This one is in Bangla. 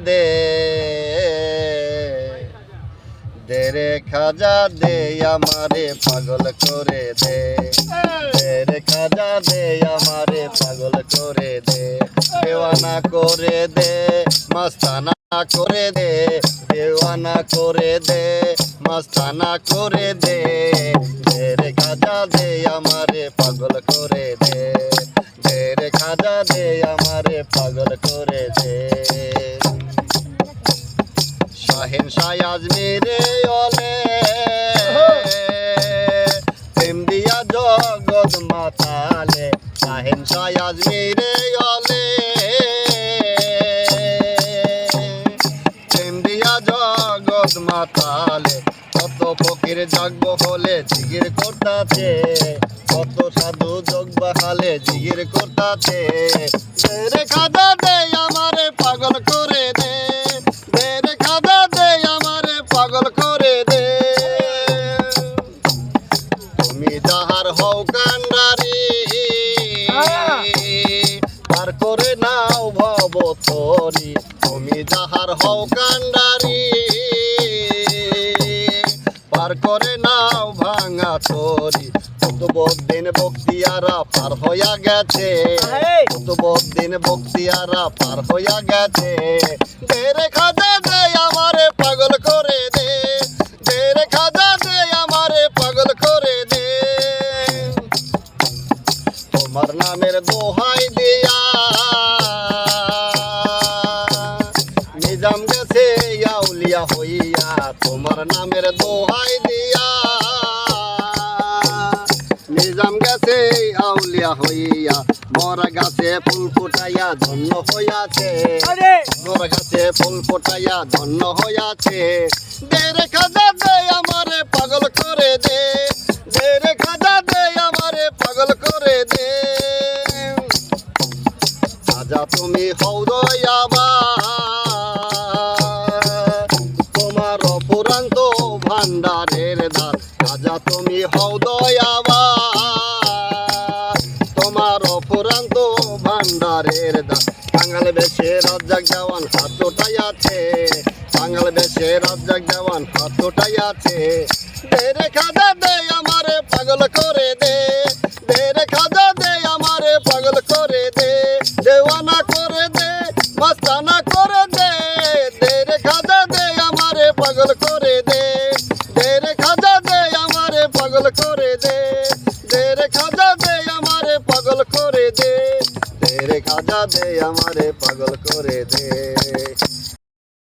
দে দে রে খাজা দে আমারে পাগল করে দে রে খাজা দে আমারে পাগল করে দে দেওয়ানা করে দে মস্তানা করে দে দেওয়ানা করে দে মস্তানা করে দে রে খাজা দে আমারে পাগল করে দে রে খাজা দে আমারে পাগল করে দে শাহিন শাহ আজমিরে ওলে প্রেম দিয়া জগৎ মাতালে শাহিন শাহ আজমিরে ওলে প্রেম দিয়া জগৎ মাতালে কত ফকির জাগব হলে জিগির করতাছে কত সাধু যোগ বাহালে জিগির করতাছে রে খাজা দে আমারে পাগল করে দে রে খাজা দে আমারে পাগল করে দে তুমি যাহার হও কান্ডারি পার করে নাও ভব তরি তুমি যাহার হও কান্ডারি পার করে নাও ভাঙা তরি দিন বক্তিয়ারা পার হইয়া গেছে দিন বক্তিয়ারা পার হইয়া গেছে রে খাজা দে আমারে পাগল করে দে রে খাজা দে আমারে পাগল করে দে তোমার নামের দোহাই দিয়া নিজাম গেছে আউলিয়া হইয়া তোমার নামের দোহাই দিয়া নিজাম গেছে আউলিয়া হইয়া মরা গাছে ফুল ফুটাইয়া ধন্য হইয়াছে মরা গাছে ফুল ফুটাইয়া ধন্য হইয়াছে রে খাজা দে আমারে পাগল করে দে রে খাজা দে আমারে পাগল করে দে খাজা তুমি হও দয়াবান তোমার অপুরান্ত ভান্ডারের দ্বার খাজা তুমি হও দয়াবান তোমার অপুরান্ত ভান্ডারের দ্বার বাঙাল বেশে রাজ্জাক দেওয়ান হাত উঠাইয়াছে বাঙাল বেশে রাজ্জাক দেওয়ান হাত উঠাইয়াছে রে খাজা দে আমারে পাগল করে দে রে খাজা দে আমারে পাগল করে দে দেওয়ানা করে দে মস্তানা করে দে রে খাজা দে আমারে পাগল করে দে রে খাজা দে আমারে পাগল করে দে রে খাজা দে আমারে পাগল করে দে রে খাজা দে আমারে পাগল করে দে